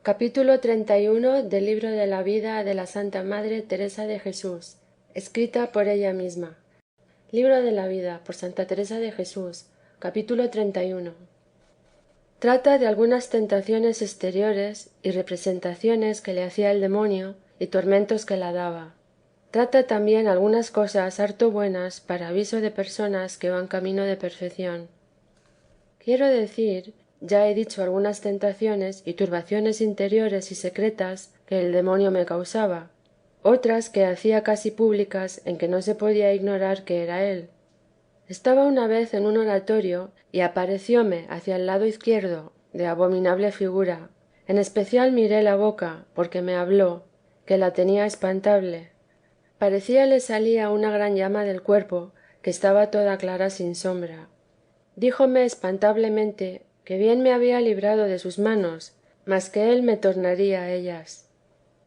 Capítulo 31 del libro de la vida de la Santa Madre Teresa de Jesús, escrita por ella misma. Libro de la vida por Santa Teresa de Jesús, capítulo 31. Trata de algunas tentaciones exteriores y representaciones que le hacía el demonio y tormentos que la daba. Trata también algunas cosas harto buenas para aviso de personas que van camino de perfección. Quiero decir, ya he dicho algunas tentaciones y turbaciones interiores y secretas que el demonio me causaba, otras que hacía casi públicas en que no se podía ignorar que era él. Estaba una vez en un oratorio y aparecióme hacia el lado izquierdo, de abominable figura. En especial miré la boca, porque me habló, que la tenía espantable. Parecía le salía una gran llama del cuerpo, que estaba toda clara sin sombra. Díjome espantablemente que bien me había librado de sus manos, mas que él me tornaría a ellas.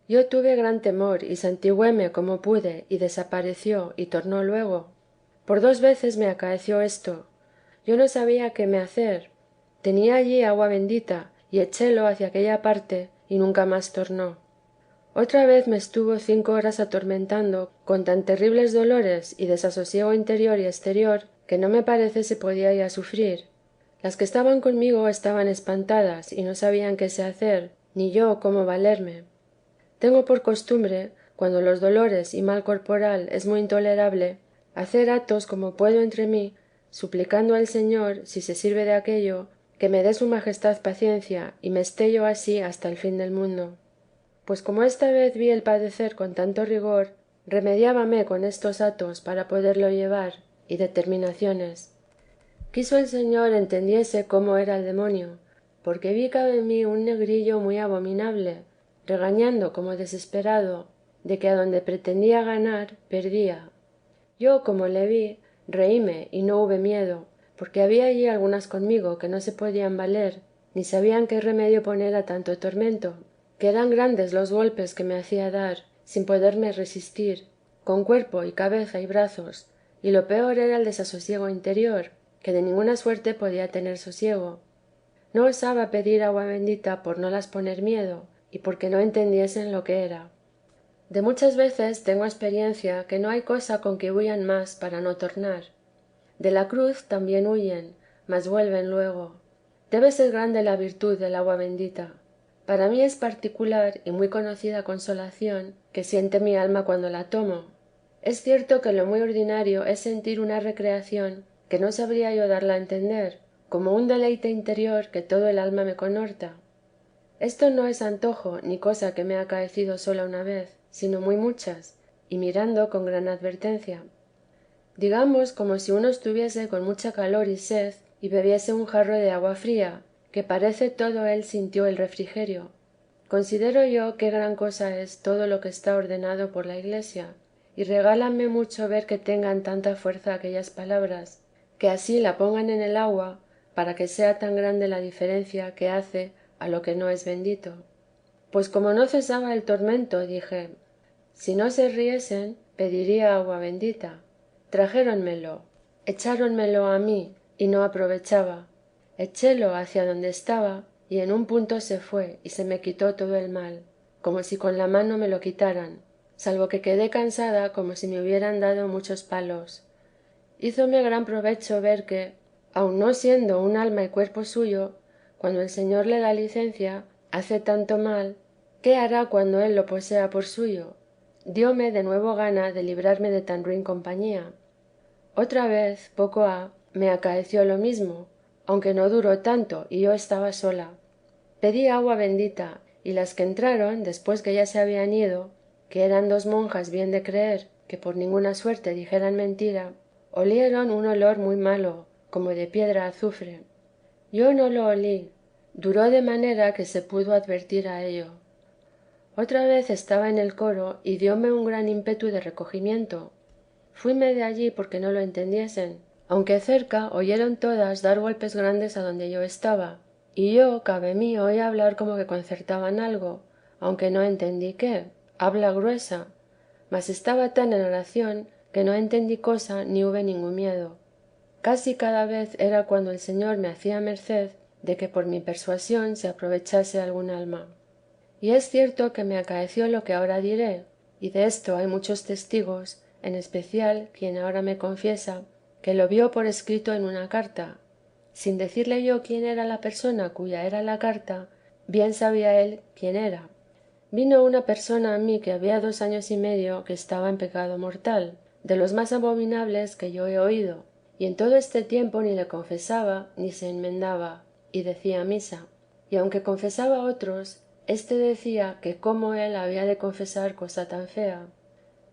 Yo tuve gran temor y santigüéme como pude y desapareció y tornó luego. Por 2 veces me acaeció esto. Yo no sabía qué me hacer. Tenía allí agua bendita y echélo hacia aquella parte y nunca más tornó. Otra vez me estuvo 5 horas atormentando con tan terribles dolores y desasosiego interior y exterior que no me parece se podía ya sufrir. Las que estaban conmigo estaban espantadas y no sabían qué se hacer, ni yo cómo valerme. Tengo por costumbre, cuando los dolores y mal corporal es muy intolerable, hacer actos como puedo entre mí, suplicando al Señor, si se sirve de aquello, que me dé su majestad paciencia y me esté yo así hasta el fin del mundo. Pues como esta vez vi el padecer con tanto rigor, remediábame con estos actos para poderlo llevar y determinaciones. Quiso el Señor entendiese cómo era el demonio, porque vi cabe mí un negrillo muy abominable, regañando como desesperado, de que adonde pretendía ganar, perdía. Yo, como le vi, reíme y no hube miedo, porque había allí algunas conmigo que no se podían valer, ni sabían qué remedio poner a tanto tormento, que eran grandes los golpes que me hacía dar, sin poderme resistir, con cuerpo y cabeza y brazos, y lo peor era el desasosiego interior, que de ninguna suerte podía tener sosiego. No osaba pedir agua bendita por no las poner miedo, y porque no entendiesen lo que era. De muchas veces tengo experiencia que no hay cosa con que huyan más para no tornar. De la cruz también huyen, mas vuelven luego. Debe ser grande la virtud del agua bendita. Para mí es particular y muy conocida consolación que siente mi alma cuando la tomo. Es cierto que lo muy ordinario es sentir una recreación que no sabría yo darla a entender, como un deleite interior que todo el alma me conhorta. Esto no es antojo ni cosa que me ha acaecido sola una vez, sino muy muchas, y mirando con gran advertencia. Digamos como si uno estuviese con mucha calor y sed y bebiese un jarro de agua fría, que parece todo él sintió el refrigerio. Considero yo qué gran cosa es todo lo que está ordenado por la Iglesia, y regálame mucho ver que tengan tanta fuerza aquellas palabras, que así la pongan en el agua, para que sea tan grande la diferencia que hace a lo que no es bendito. Pues como no cesaba el tormento, dije, si no se riesen, pediría agua bendita. Trajéronmelo, echáronmelo a mí, y no aprovechaba. Echélo hacia donde estaba, y en un punto se fue, y se me quitó todo el mal, como si con la mano me lo quitaran, salvo que quedé cansada como si me hubieran dado muchos palos. Hízome gran provecho ver que, aun no siendo un alma y cuerpo suyo, cuando el Señor le da licencia, hace tanto mal, ¿qué hará cuando él lo posea por suyo? Dióme de nuevo gana de librarme de tan ruin compañía. Otra vez, poco ha, me acaeció lo mismo, aunque no duró tanto y yo estaba sola. Pedí agua bendita, y las que entraron, después que ya se habían ido, que eran 2 monjas bien de creer, que por ninguna suerte dijeran mentira, olieron un olor muy malo, como de piedra azufre. Yo no lo olí, duró de manera que se pudo advertir a ello. Otra vez estaba en el coro y dióme un gran ímpetu de recogimiento. Fuime de allí porque no lo entendiesen, aunque cerca oyeron todas dar golpes grandes adonde yo estaba, y yo cabe mí oí hablar como que concertaban algo, aunque no entendí qué, habla gruesa, mas estaba tan en oración que no entendí cosa ni hube ningún miedo. Casi cada vez era cuando el Señor me hacía merced de que por mi persuasión se aprovechase algún alma. Y es cierto que me acaeció lo que ahora diré, y de esto hay muchos testigos, en especial quien ahora me confiesa que lo vio por escrito en una carta. Sin decirle yo quién era la persona cuya era la carta, bien sabía él quién era. Vino una persona a mí que había 2 años y medio que estaba en pecado mortal, de los más abominables que yo he oído, y en todo este tiempo ni le confesaba ni se enmendaba, y decía misa. Y aunque confesaba a otros, éste decía que cómo él había de confesar cosa tan fea.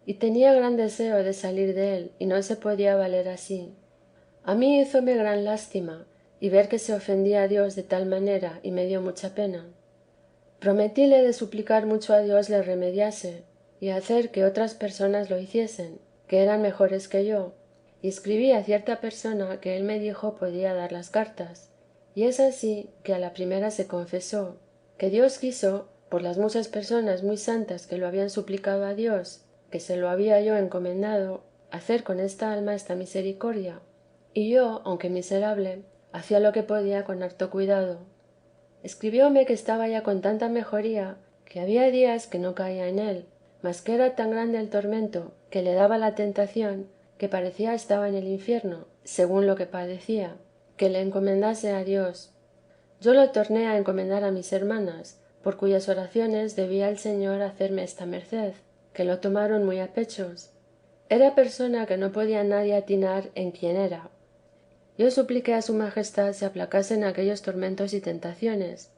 Y tenía gran deseo de salir de él, y no se podía valer así. A mí hízome gran lástima, y ver que se ofendía a Dios de tal manera, y me dio mucha pena. Prometíle de suplicar mucho a Dios le remediase, y hacer que otras personas lo hiciesen, que eran mejores que yo, y escribí a cierta persona que él me dijo podía dar las cartas. Y es así que a la primera se confesó, que Dios quiso, por las muchas personas muy santas que lo habían suplicado a Dios, que se lo había yo encomendado, hacer con esta alma esta misericordia. Y yo, aunque miserable, hacía lo que podía con harto cuidado. Escribióme que estaba ya con tanta mejoría, que había días que no caía en él, mas que era tan grande el tormento que le daba la tentación, que parecía estaba en el infierno, según lo que padecía, que le encomendase a Dios. Yo lo torné a encomendar a mis hermanas, por cuyas oraciones debía el Señor hacerme esta merced, que lo tomaron muy a pechos. Era persona que no podía nadie atinar en quién era. Yo supliqué a su majestad se aplacasen aquellos tormentos y tentaciones,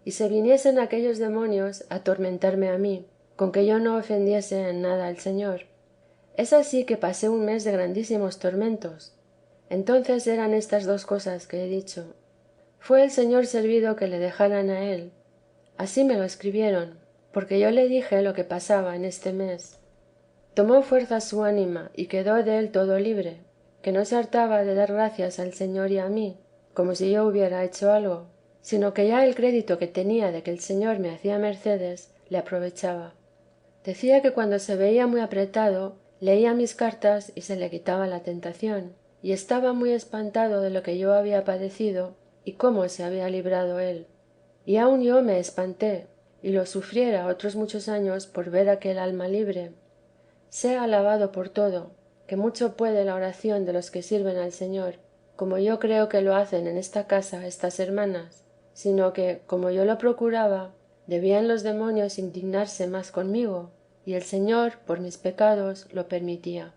y se viniesen aquellos demonios a atormentarme a mí, con que yo no ofendiese en nada al Señor. Es así que pasé un mes de grandísimos tormentos. Entonces eran estas 2 cosas que he dicho. Fue el Señor servido que le dejaran a él. Así me lo escribieron, porque yo le dije lo que pasaba en este mes. Tomó fuerza su ánima y quedó de él todo libre, que no se hartaba de dar gracias al Señor y a mí, como si yo hubiera hecho algo, sino que ya el crédito que tenía de que el Señor me hacía mercedes, le aprovechaba. Decía que cuando se veía muy apretado, leía mis cartas y se le quitaba la tentación, y estaba muy espantado de lo que yo había padecido y cómo se había librado él. Y aun yo me espanté, y lo sufriera otros muchos años por ver aquel alma libre. Sea alabado por todo, que mucho puede la oración de los que sirven al Señor, como yo creo que lo hacen en esta casa estas hermanas, sino que, como yo lo procuraba, debían los demonios indignarse más conmigo, y el Señor, por mis pecados, lo permitía.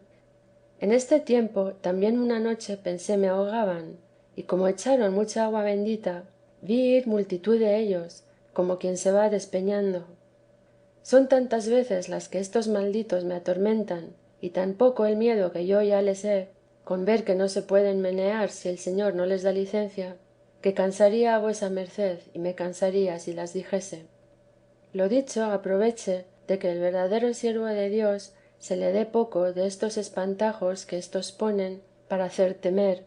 En este tiempo también una noche pensé me ahogaban, y como echaron mucha agua bendita, vi ir multitud de ellos, como quien se va despeñando. Son tantas veces las que estos malditos me atormentan, y tan poco el miedo que yo ya les he, con ver que no se pueden menear si el Señor no les da licencia, que cansaría a vuesa merced y me cansaría si las dijese. Lo dicho aproveche de que el verdadero siervo de Dios se le dé poco de estos espantajos que éstos ponen para hacer temer.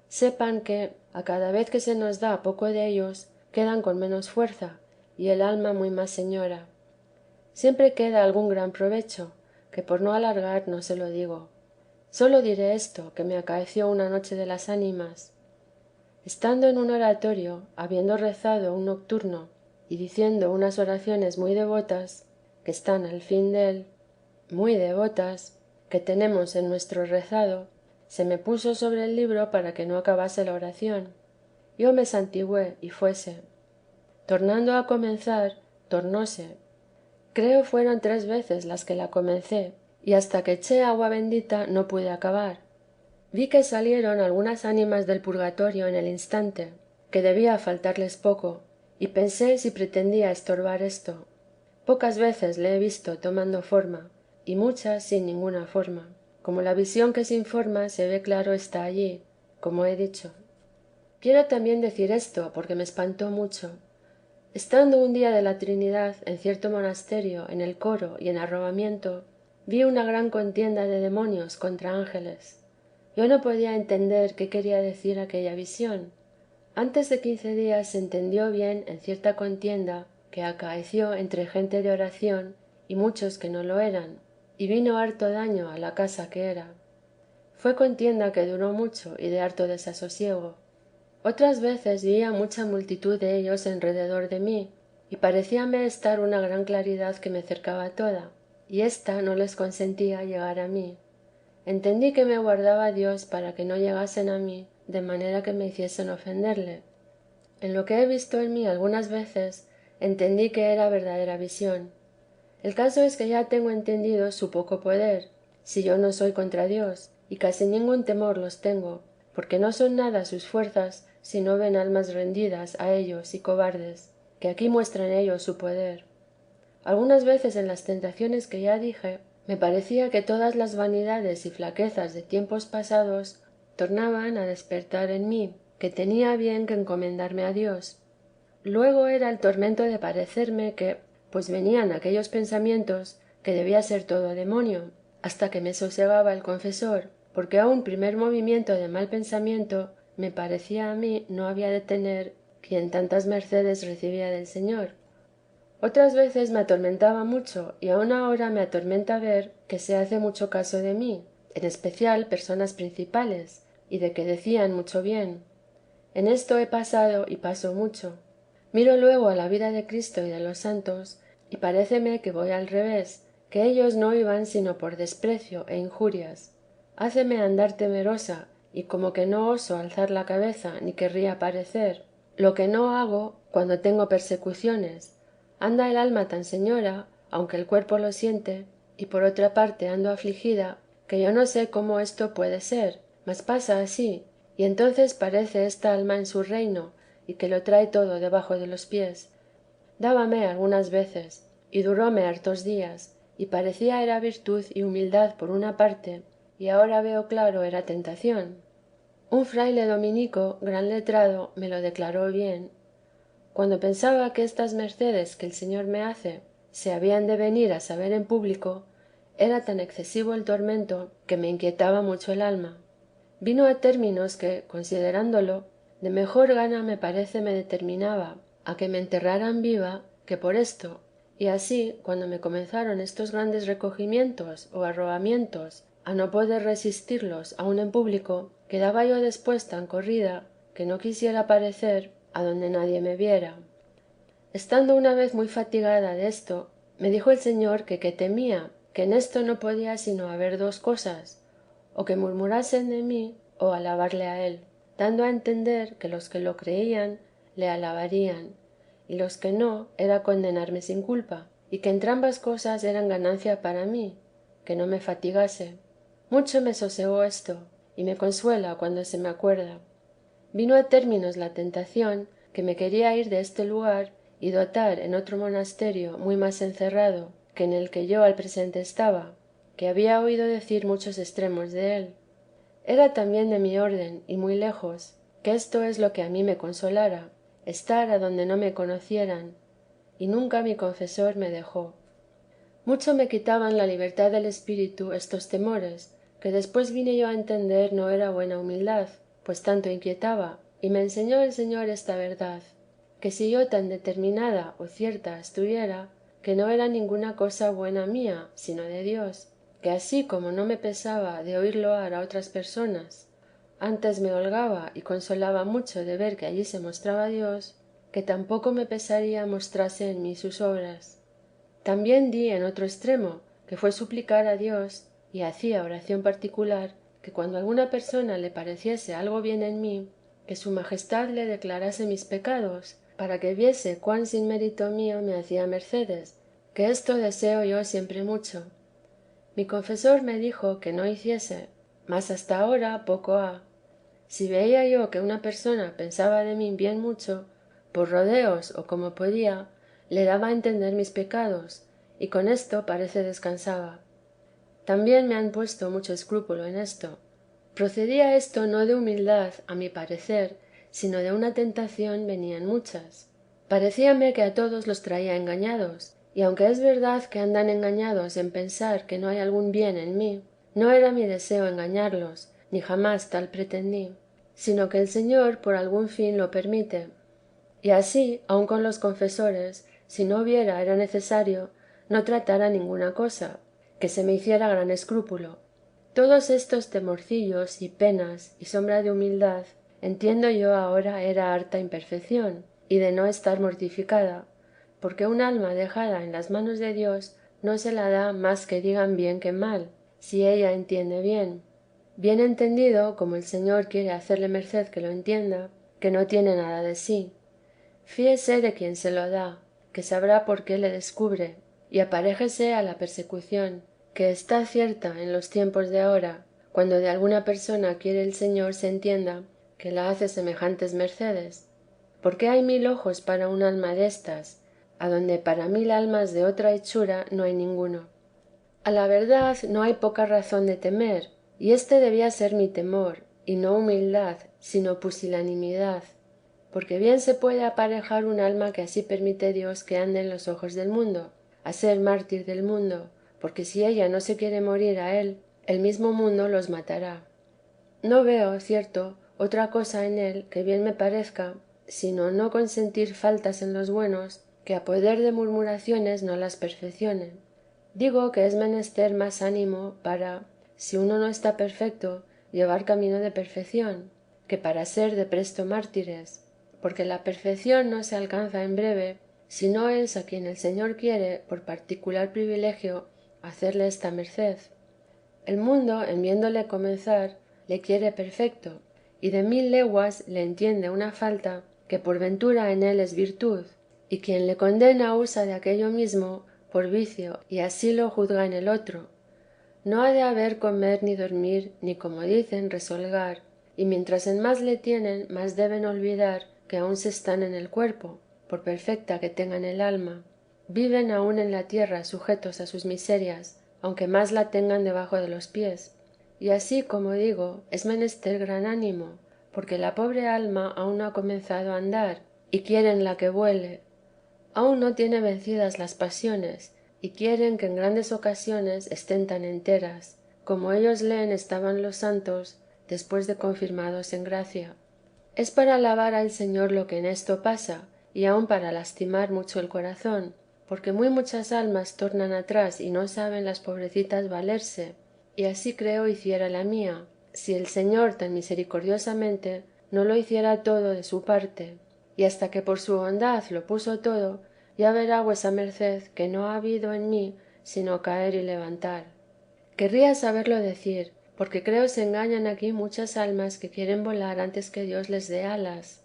Sepan que, a cada vez que se nos da poco de ellos, quedan con menos fuerza, y el alma muy más señora. Siempre queda algún gran provecho, que por no alargar no se lo digo. Sólo diré esto, que me acaeció una noche de las ánimas. Estando en un oratorio, habiendo rezado un nocturno y diciendo unas oraciones muy devotas, que están al fin dél, muy devotas, que tenemos en nuestro rezado, se me puso sobre el libro para que no acabase la oración. Yo me santigüé y fuese. Tornando a comenzar, tornóse. Creo fueron 3 veces las que la comencé, y hasta que eché agua bendita no pude acabar. Vi que salieron algunas ánimas del purgatorio en el instante, que debía faltarles poco, y pensé si pretendía estorbar esto. Pocas veces le he visto tomando forma, y muchas sin ninguna forma. Como la visión que sin forma se ve claro está allí, como he dicho. Quiero también decir esto, porque me espantó mucho. Estando un día de la Trinidad en cierto monasterio, en el coro y en arrobamiento, vi una gran contienda de demonios contra ángeles. Yo no podía entender qué quería decir aquella visión. Antes de 15 días se entendió bien en cierta contienda que acaeció entre gente de oración y muchos que no lo eran, y vino harto daño a la casa que era. Fue contienda que duró mucho y de harto desasosiego. Otras veces veía mucha multitud de ellos en rededor de mí, y parecíame estar una gran claridad que me cercaba toda, y ésta no les consentía llegar a mí. Entendí que me guardaba Dios para que no llegasen a mí de manera que me hiciesen ofenderle. En lo que he visto en mí algunas veces, entendí que era verdadera visión. El caso es que ya tengo entendido su poco poder, si yo no soy contra Dios, y casi ningún temor los tengo, porque no son nada sus fuerzas si no ven almas rendidas a ellos y cobardes, que aquí muestran ellos su poder. Algunas veces en las tentaciones que ya dije, me parecía que todas las vanidades y flaquezas de tiempos pasados tornaban a despertar en mí, que tenía bien que encomendarme a Dios. Luego era el tormento de parecerme que, pues venían aquellos pensamientos, que debía ser todo demonio, hasta que me sosegaba el confesor, porque a un primer movimiento de mal pensamiento me parecía a mí no había de tener quien tantas mercedes recibía del Señor. Otras veces me atormentaba mucho y aun ahora me atormenta ver que se hace mucho caso de mí, en especial personas principales, y de que decían mucho bien. En esto he pasado y paso mucho. Miro luego a la vida de Cristo y de los santos, y paréceme que voy al revés, que ellos no iban sino por desprecio e injurias. Háceme andar temerosa, y como que no oso alzar la cabeza ni querría parecer, lo que no hago cuando tengo persecuciones. Anda el alma tan señora, aunque el cuerpo lo siente, y por otra parte ando afligida, que yo no sé cómo esto puede ser, mas pasa así, y entonces parece esta alma en su reino, y que lo trae todo debajo de los pies. Dábame algunas veces, y duróme hartos días, y parecía era virtud y humildad por una parte, y ahora veo claro era tentación. Un fraile dominico, gran letrado, me lo declaró bien. Cuando pensaba que estas mercedes que el Señor me hace se habían de venir a saber en público, era tan excesivo el tormento que me inquietaba mucho el alma. Vino a términos que, considerándolo, de mejor gana me parece me determinaba a que me enterraran viva que por esto, y así cuando me comenzaron estos grandes recogimientos o arrobamientos a no poder resistirlos aun en público, quedaba yo después tan corrida que no quisiera parecer adonde nadie me viera. Estando una vez muy fatigada de esto, me dijo el Señor que temía, que en esto no podía sino haber dos cosas, o que murmurasen de mí o alabarle a él, dando a entender que los que lo creían le alabarían, y los que no era condenarme sin culpa, y que entrambas cosas eran ganancia para mí, que no me fatigase. Mucho me sosegó esto, y me consuela cuando se me acuerda. Vino a términos la tentación que me quería ir de este lugar y dotar en otro monasterio muy más encerrado que en el que yo al presente estaba, que había oído decir muchos extremos de él. Era también de mi orden y muy lejos, que esto es lo que a mí me consolara, estar adonde no me conocieran, y nunca mi confesor me dejó. Mucho me quitaban la libertad del espíritu estos temores, que después vine yo a entender no era buena humildad, pues tanto inquietaba, y me enseñó el Señor esta verdad, que si yo tan determinada o cierta estuviera, que no era ninguna cosa buena mía, sino de Dios, que así como no me pesaba de oír loar a otras personas, antes me holgaba y consolaba mucho de ver que allí se mostraba Dios, que tampoco me pesaría mostrase en mí sus obras. También di en otro extremo, que fue suplicar a Dios, y hacía oración particular, que cuando a alguna persona le pareciese algo bien en mí, que su majestad le declarase mis pecados, para que viese cuán sin mérito mío me hacía mercedes, que esto deseo yo siempre mucho. Mi confesor me dijo que no hiciese, mas hasta ahora poco ha. Si veía yo que una persona pensaba de mí bien mucho, por rodeos o como podía, le daba a entender mis pecados, y con esto parece descansaba. También me han puesto mucho escrúpulo en esto. Procedía esto no de humildad, a mi parecer, sino de una tentación venían muchas. Parecíame que a todos los traía engañados, y aunque es verdad que andan engañados en pensar que no hay algún bien en mí, no era mi deseo engañarlos, ni jamás tal pretendí, sino que el Señor por algún fin lo permite. Y así, aun con los confesores, si no viera era necesario, no tratara ninguna cosa, que se me hiciera gran escrúpulo. Todos estos temorcillos y penas y sombra de humildad, entiendo yo ahora era harta imperfección, y de no estar mortificada, porque un alma dejada en las manos de Dios no se la da más que digan bien que mal, si ella entiende bien. Bien entendido, como el Señor quiere hacerle merced que lo entienda, que no tiene nada de sí. Fíese de quien se lo da, que sabrá por qué le descubre, y aparéjese a la persecución, que está cierta en los tiempos de ahora, cuando de alguna persona quiere el Señor se entienda que la hace semejantes mercedes. Porque hay 1000 ojos para un alma destas, adonde para 1000 almas de otra hechura no hay ninguno. A la verdad no hay poca razón de temer, y este debía ser mi temor, y no humildad, sino pusilanimidad, porque bien se puede aparejar un alma que así permite Dios que ande en los ojos del mundo, a ser mártir del mundo, porque si ella no se quiere morir a él, el mismo mundo los matará. No veo, cierto, otra cosa en él que bien me parezca, sino no consentir faltas en los buenos, que a poder de murmuraciones no las perfeccionen. Digo que es menester más ánimo para, si uno no está perfecto, llevar camino de perfección, que para ser de presto mártires, porque la perfección no se alcanza en breve, si no es a quien el Señor quiere, por particular privilegio, hacerle esta merced. El mundo, en viéndole comenzar, le quiere perfecto, y de 1000 leguas le entiende una falta que por ventura en él es virtud, y quien le condena usa de aquello mismo por vicio, y así lo juzga en el otro. No ha de haber comer ni dormir, ni como dicen resolgar, y mientras en más le tienen, más deben olvidar que aún se están en el cuerpo, por perfecta que tengan el alma. Viven aún en la tierra sujetos a sus miserias, aunque más la tengan debajo de los pies. Y así, como digo, es menester gran ánimo, porque la pobre alma aún no ha comenzado a andar, y quieren la que vuele. Aún no tiene vencidas las pasiones, y quieren que en grandes ocasiones estén tan enteras, como ellos leen estaban los santos después de confirmados en gracia. Es para alabar al Señor lo que en esto pasa, y aun para lastimar mucho el corazón, porque muy muchas almas tornan atrás y no saben las pobrecitas valerse, y así creo hiciera la mía, si el Señor tan misericordiosamente no lo hiciera todo de su parte, y hasta que por su bondad lo puso todo, ya verá vuesa merced que no ha habido en mí sino caer y levantar. Querría saberlo decir, porque creo se engañan aquí muchas almas que quieren volar antes que Dios les dé alas.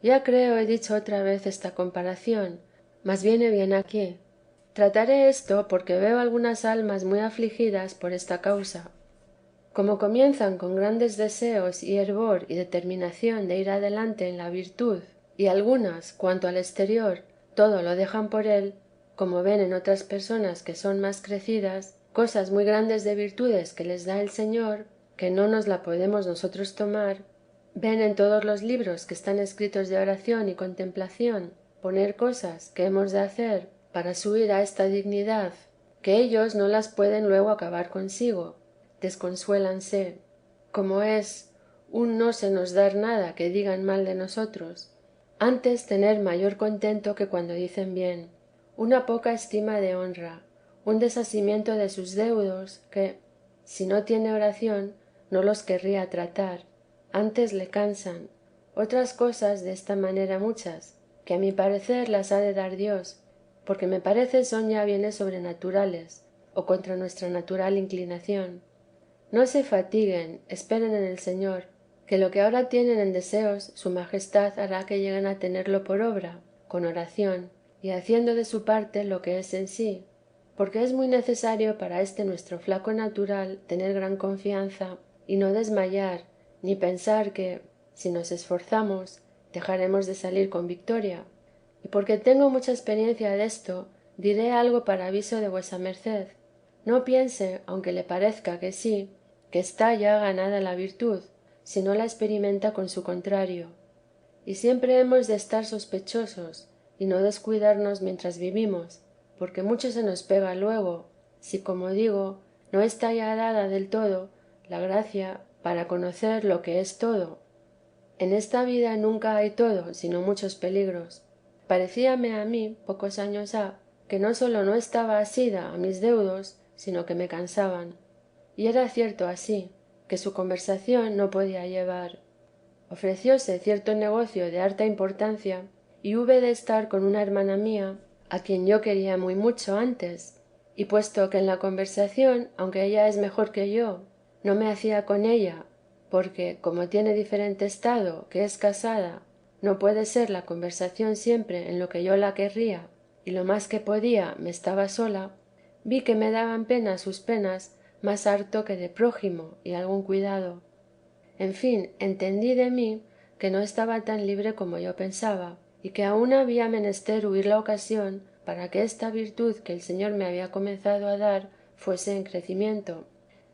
Ya creo he dicho otra vez esta comparación, mas viene bien aquí. Trataré esto porque veo algunas almas muy afligidas por esta causa. Como comienzan con grandes deseos y hervor y determinación de ir adelante en la virtud, y algunas, cuanto al exterior, todo lo dejan por él, como ven en otras personas que son más crecidas, cosas muy grandes de virtudes que les da el Señor, que no nos la podemos nosotros tomar, ven en todos los libros que están escritos de oración y contemplación, poner cosas que hemos de hacer para subir a esta dignidad, que ellos no las pueden luego acabar consigo, desconsuélanse, como es un no se nos dar nada que digan mal de nosotros, antes tener mayor contento que cuando dicen bien, una poca estima de honra, un desasimiento de sus deudos que, si no tiene oración, no los querría tratar, antes le cansan, otras cosas de esta manera muchas, que a mi parecer las ha de dar Dios, porque me parece son ya bienes sobrenaturales, o contra nuestra natural inclinación. No se fatiguen, esperen en el Señor, que lo que ahora tienen en deseos su majestad hará que lleguen a tenerlo por obra, con oración, y haciendo de su parte lo que es en sí, porque es muy necesario para este nuestro flaco natural tener gran confianza y no desmayar, ni pensar que, si nos esforzamos, dejaremos de salir con victoria. Y porque tengo mucha experiencia desto, diré algo para aviso de vuesa merced. No piense, aunque le parezca que sí, que está ya ganada la virtud, si no la experimenta con su contrario. Y siempre hemos de estar sospechosos y no descuidarnos mientras vivimos, porque mucho se nos pega luego, si como digo, no está ya dada del todo la gracia para conocer lo que es todo. En esta vida nunca hay todo, sino muchos peligros. Parecíame a mí, pocos años ha, que no sólo no estaba asida a mis deudos, sino que me cansaban. Y era cierto así, que su conversación no podía llevar. Ofrecióse cierto negocio de harta importancia, y hube de estar con una hermana mía, a quien yo quería muy mucho antes, y puesto que en la conversación, aunque ella es mejor que yo, no me hacía con ella, porque como tiene diferente estado, que es casada, no puede ser la conversación siempre en lo que yo la querría, y lo más que podía me estaba sola, vi que me daban pena sus penas más harto que de prójimo y algún cuidado. En fin, entendí de mí que no estaba tan libre como yo pensaba, y que aún había menester huir la ocasión para que esta virtud que el Señor me había comenzado a dar fuese en crecimiento,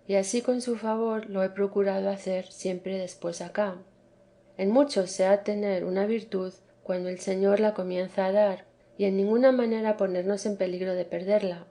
y así con su favor lo he procurado hacer siempre después acá. En mucho se ha tener una virtud cuando el Señor la comienza a dar, y en ninguna manera ponernos en peligro de perderla.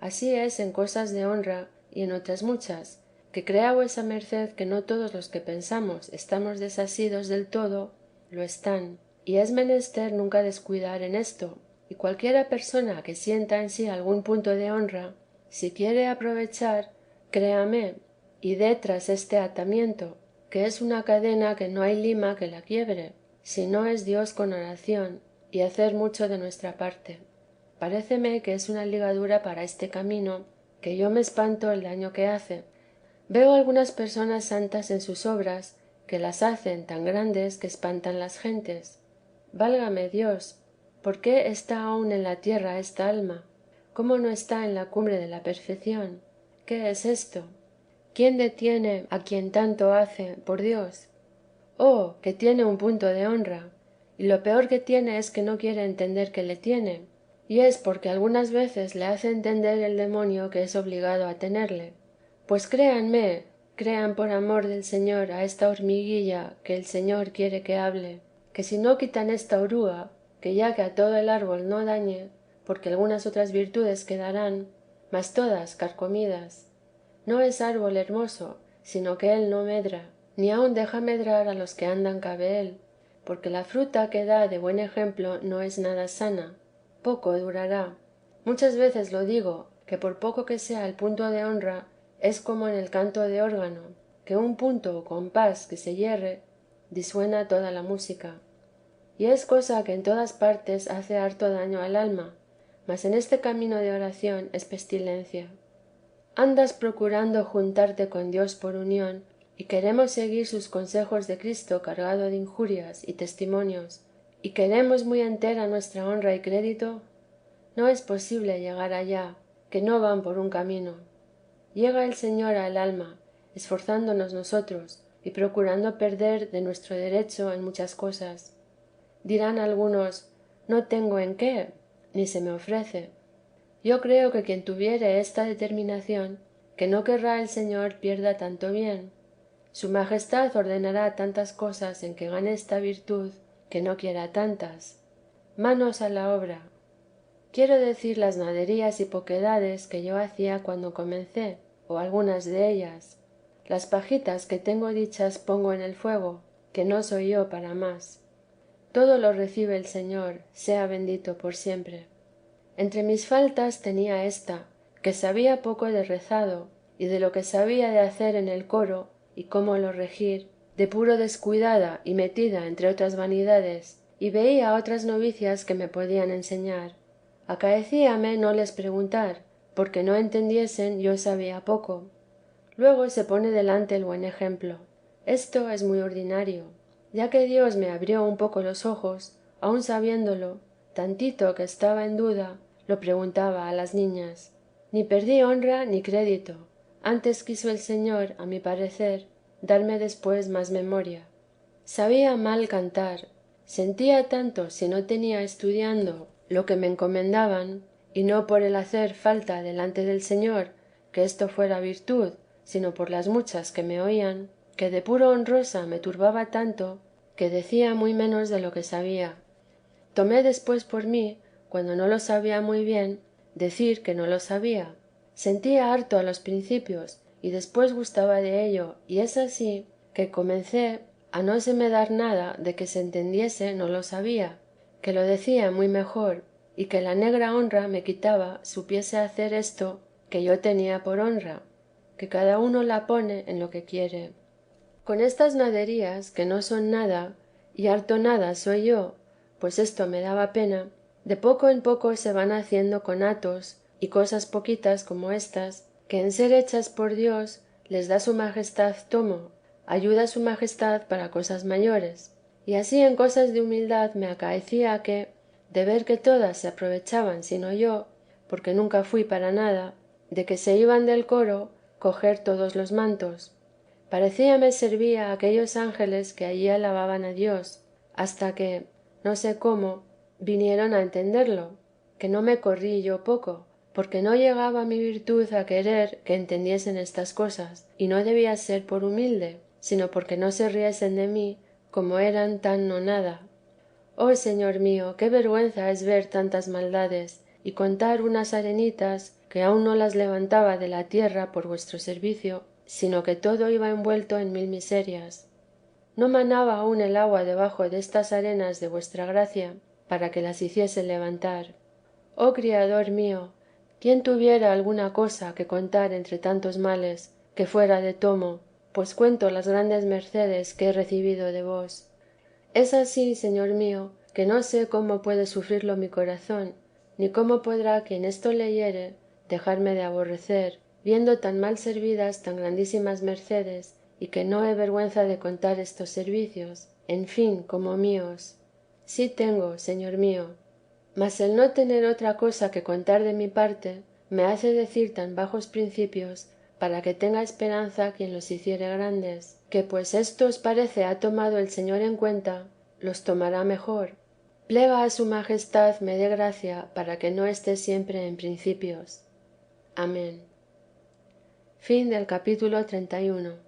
Así es en cosas de honra y en otras muchas, que crea vuesa merced que no todos los que pensamos estamos desasidos del todo, lo están, y es menester nunca descuidar en esto, y cualquiera persona que sienta en sí algún punto de honra, si quiere aprovechar, créame, y dé tras este atamiento, que es una cadena que no hay lima que la quiebre, si no es Dios con oración y hacer mucho de nuestra parte. Paréceme que es una ligadura para este camino, que yo me espanto el daño que hace. Veo algunas personas santas en sus obras, que las hacen tan grandes que espantan las gentes. Válgame Dios, ¿por qué está aún en la tierra esta alma? ¿Cómo no está en la cumbre de la perfección? ¿Qué es esto? ¿Quién detiene a quien tanto hace por Dios? Oh, que tiene un punto de honra, y lo peor que tiene es que no quiere entender que le tiene, y es porque algunas veces le hace entender el demonio que es obligado a tenerle. Pues créanme, crean por amor del Señor a esta hormiguilla que el Señor quiere que hable, que si no quitan esta oruga, que ya que a todo el árbol no dañe, porque algunas otras virtudes quedarán, mas todas carcomidas. No es árbol hermoso, sino que él no medra, ni aun deja medrar a los que andan cabe él, porque la fruta que da de buen ejemplo no es nada sana, poco durará. Muchas veces lo digo, que por poco que sea el punto de honra, es como en el canto de órgano, que un punto o compás que se yerre, disuena toda la música. Y es cosa que en todas partes hace harto daño al alma, mas en este camino de oración es pestilencia. Andas procurando juntarte con Dios por unión, y queremos seguir sus consejos de Cristo cargado de injurias y testimonios, y queremos muy entera nuestra honra y crédito. No es posible llegar allá, que no van por un camino. Llega el Señor al alma, esforzándonos nosotros y procurando perder de nuestro derecho en muchas cosas. Dirán algunos, no tengo en qué, ni se me ofrece. Yo creo que quien tuviere esta determinación, que no querrá el Señor pierda tanto bien. Su Majestad ordenará tantas cosas en que gane esta virtud, que no quiera tantas. Manos a la obra. Quiero decir las naderías y poquedades que yo hacía cuando comencé, o algunas de ellas. Las pajitas que tengo dichas pongo en el fuego, que no soy yo para más. Todo lo recibe el Señor, sea bendito por siempre. Entre mis faltas tenía esta, que sabía poco de rezado, y de lo que sabía de hacer en el coro y cómo lo regir, de puro descuidada y metida entre otras vanidades, y veía otras novicias que me podían enseñar. Acaecíame no les preguntar, porque no entendiesen yo sabía poco. Luego se pone delante el buen ejemplo. Esto es muy ordinario. Ya que Dios me abrió un poco los ojos, aun sabiéndolo, tantito que estaba en duda, lo preguntaba a las niñas. Ni perdí honra ni crédito. Antes quiso el Señor, a mi parecer, darme después más memoria. Sabía mal cantar. Sentía tanto si no tenía estudiando lo que me encomendaban, y no por el hacer falta delante del Señor, que esto fuera virtud, sino por las muchas que me oían, que de puro honrosa me turbaba tanto, que decía muy menos de lo que sabía. Tomé después por mí, cuando no lo sabía muy bien, decir que no lo sabía. Sentía harto a los principios, y después gustaba de ello, y es así que comencé a no se me dar nada de que se entendiese no lo sabía, que lo decía muy mejor, y que la negra honra me quitaba supiese hacer esto que yo tenía por honra, que cada uno la pone en lo que quiere. Con estas naderías, que no son nada, y harto nada soy yo, pues esto me daba pena, De poco en poco se van haciendo conatos y cosas poquitas como estas, que en ser hechas por Dios les da su majestad tomo, ayuda su majestad para cosas mayores. Y así en cosas de humildad me acaecía que, de ver que todas se aprovechaban sino yo, porque nunca fui para nada, de que se iban del coro, coger todos los mantos. Parecíame servía a aquellos ángeles que allí alababan a Dios, hasta que, no sé cómo, vinieron a entenderlo, que no me corrí yo poco, porque no llegaba mi virtud a querer que entendiesen estas cosas, y no debía ser por humilde, sino porque no se riesen de mí, como eran tan no nada. Oh Señor mío, qué vergüenza es ver tantas maldades, y contar unas arenitas que aún no las levantaba de la tierra por vuestro servicio, sino que todo iba envuelto en 1000 miserias. No manaba aún el agua debajo de estas arenas de vuestra gracia, para que las hiciese levantar. Oh Criador mío, ¿quién tuviera alguna cosa que contar entre tantos males, que fuera de tomo, pues cuento las grandes mercedes que he recibido de vos? Es así, Señor mío, que no sé cómo puede sufrirlo mi corazón, ni cómo podrá quien esto leyere dejarme de aborrecer, viendo tan mal servidas tan grandísimas mercedes, y que no he vergüenza de contar estos servicios, en fin, como míos. Sí tengo, Señor mío, mas el no tener otra cosa que contar de mi parte, me hace decir tan bajos principios, para que tenga esperanza quien los hiciere grandes, que pues éstos parece ha tomado el Señor en cuenta, los tomará mejor. Plega a su majestad me dé gracia para que no esté siempre en principios. Amén. Capítulo 31.